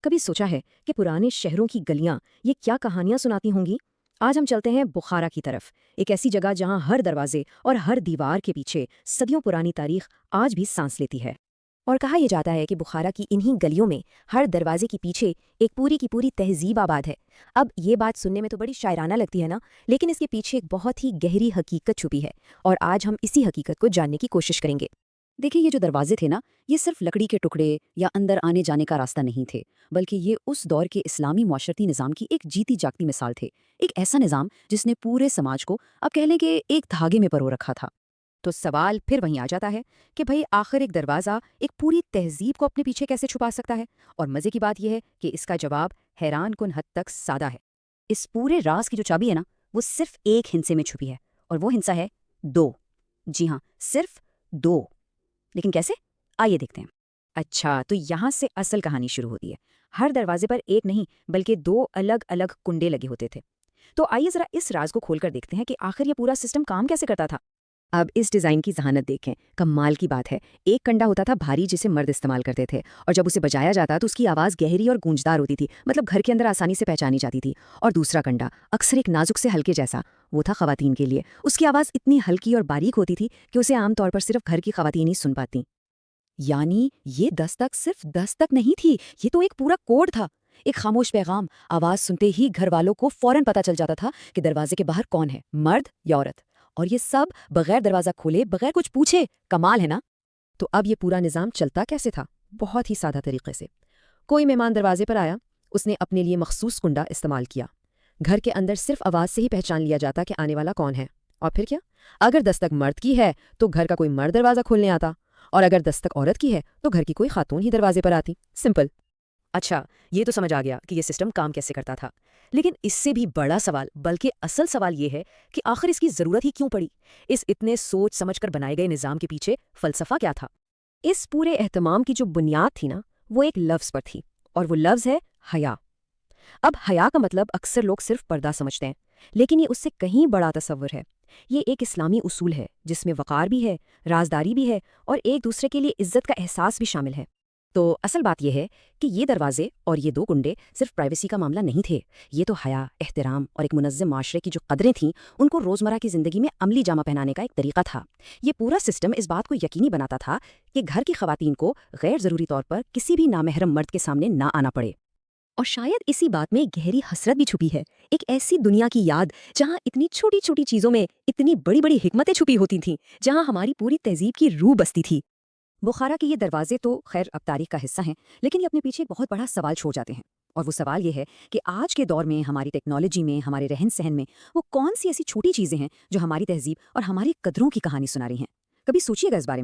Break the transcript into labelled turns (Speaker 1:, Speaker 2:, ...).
Speaker 1: کبھی سوچا ہے کہ پرانے شہروں کی گلیاں یہ کیا کہانیاں سناتی ہوں گی؟ آج ہم چلتے ہیں بخارا کی طرف، ایک ایسی جگہ جہاں ہر دروازے اور ہر دیوار کے پیچھے صدیوں پرانی تاریخ آج بھی سانس لیتی ہے۔ اور کہا یہ جاتا ہے کہ بخارا کی انہی گلیوں میں ہر دروازے کے پیچھے ایک پوری کی پوری تہذیب آباد ہے۔ اب یہ بات سننے میں تو بڑی شاعرانہ لگتی ہے نا، لیکن اس کے پیچھے ایک بہت ہی گہری حقیقت چھپی ہے، اور آج ہم اسی حقیقت کو جاننے کی کوشش کریں گے۔
Speaker 2: دیکھیں، یہ جو دروازے تھے نا، یہ صرف لکڑی کے ٹکڑے یا اندر آنے جانے کا راستہ نہیں تھے، بلکہ یہ اس دور کے اسلامی معاشرتی نظام کی ایک جیتی جاگتی مثال تھے۔ ایک ایسا نظام جس نے پورے سماج کو اب کہہ لیں کہ ایک دھاگے میں پرو رکھا تھا۔
Speaker 1: تو سوال پھر وہیں آ جاتا ہے کہ بھئی آخر ایک دروازہ ایک پوری تہذیب کو اپنے پیچھے کیسے چھپا سکتا ہے؟ اور مزے کی بات یہ ہے کہ اس کا جواب حیران کن حد تک سادہ ہے۔
Speaker 2: اس پورے راز کی جو چابی ہے نا، وہ صرف ایک ہندسے میں چھپی ہے، اور وہ ہندسہ ہے دو۔ جی ہاں، صرف دو۔ لیکن کیسے؟ آئیے دیکھتے ہیں۔
Speaker 1: اچھا، تو یہاں سے اصل کہانی شروع ہوتی ہے۔ ہر دروازے پر ایک نہیں بلکہ دو الگ الگ کنڈے لگے ہوتے تھے۔ تو آئیے ذرا اس راز کو کھول کر دیکھتے ہیں کہ آخر یہ پورا سسٹم کام کیسے کرتا تھا۔ اب اس ڈیزائن کی ذہانت دیکھیں، کمال کی بات ہے۔ ایک کنڈا ہوتا تھا بھاری جسے مرد استعمال کرتے تھے، اور جب اسے بجایا جاتا تو اس کی آواز گہری اور گونجدار ہوتی تھی، مطلب گھر کے اندر آسانی سے پہچانی جاتی تھی۔ اور دوسرا کنڈا اکثر ایک نازک سے ہلکے جیسا، وہ تھا خواتین کے لیے۔ اس کی آواز اتنی ہلکی اور باریک ہوتی تھی کہ اسے عام طور پر صرف گھر کی خواتین ہی سن پاتی۔
Speaker 2: یعنی یہ دستک صرف دستک نہیں تھی، یہ تو ایک پورا کوڈ تھا، ایک خاموش پیغام۔ آواز سنتے ہی گھر والوں کو فوراً پتہ چل جاتا تھا کہ دروازے کے باہر کون ہے، مرد یا عورت، اور یہ سب بغیر دروازہ کھولے، بغیر کچھ پوچھے۔ کمال ہے نا؟
Speaker 1: تو اب یہ پورا نظام چلتا کیسے تھا؟ بہت ہی سادہ طریقے سے۔ کوئی مہمان دروازے پر آیا، اس نے اپنے لیے مخصوص کنڈا استعمال کیا۔ گھر کے اندر صرف آواز سے ہی پہچان لیا جاتا کہ آنے والا کون ہے۔ اور پھر کیا؟ اگر دستک مرد کی ہے تو گھر کا کوئی مرد دروازہ کھولنے آتا، اور اگر دستک عورت کی ہے تو گھر کی کوئی خاتون ہی دروازے پر آتی۔ سمپل۔ اچھا، یہ تو سمجھ آ گیا کہ یہ سسٹم کام کیسے کرتا تھا، لیکن اس سے بھی بڑا سوال، بلکہ اصل سوال یہ ہے کہ آخر اس کی ضرورت ہی کیوں پڑی؟ اس اتنے سوچ سمجھ کر بنائے گئے نظام کے پیچھے فلسفہ کیا تھا؟ اس پورے اہتمام کی جو بنیاد تھی نا، وہ ایک لفظ پر تھی، اور وہ لفظ ہے حیا۔ اب حیا کا مطلب اکثر لوگ صرف پردہ سمجھتے ہیں، لیکن یہ اس سے کہیں بڑا تصور ہے۔ یہ ایک اسلامی اصول ہے جس میں وقار بھی ہے، رازداری بھی ہے، اور ایک دوسرے کے لیے عزت کا احساس بھی شامل ہے۔ تو اصل بات یہ ہے کہ یہ دروازے اور یہ دو کنڈے صرف پرائیویسی کا معاملہ نہیں تھے، یہ تو حیا، احترام اور ایک منظم معاشرے کی جو قدریں تھیں، ان کو روزمرہ کی زندگی میں عملی جامہ پہنانے کا ایک طریقہ تھا۔ یہ پورا سسٹم اس بات کو یقینی بناتا تھا کہ گھر کی خواتین کو غیر ضروری طور پر کسی بھی نامحرم مرد کے سامنے نہ آنا پڑے۔
Speaker 2: اور شاید اسی بات میں گہری حسرت بھی چھپی ہے، ایک ایسی دنیا کی یاد جہاں اتنی چھوٹی چھوٹی چیزوں میں اتنی بڑی بڑی حکمتیں چھپی ہوتی تھیں، جہاں ہماری پوری تہذیب کی روح بستی تھی۔
Speaker 1: بخارا کے یہ دروازے تو خیر اب تاریخ کا حصہ ہیں، لیکن یہ اپنے پیچھے ایک بہت بڑا سوال چھوڑ جاتے ہیں، اور وہ سوال یہ ہے کہ آج کے دور میں ہماری ٹیکنالوجی میں، ہمارے رہن سہن میں وہ کون سی ایسی چھوٹی چیزیں ہیں جو ہماری تہذیب اور ہماری قدروں کی کہانی سنا رہی ہیں؟ کبھی سوچیے گا اس بارے میں۔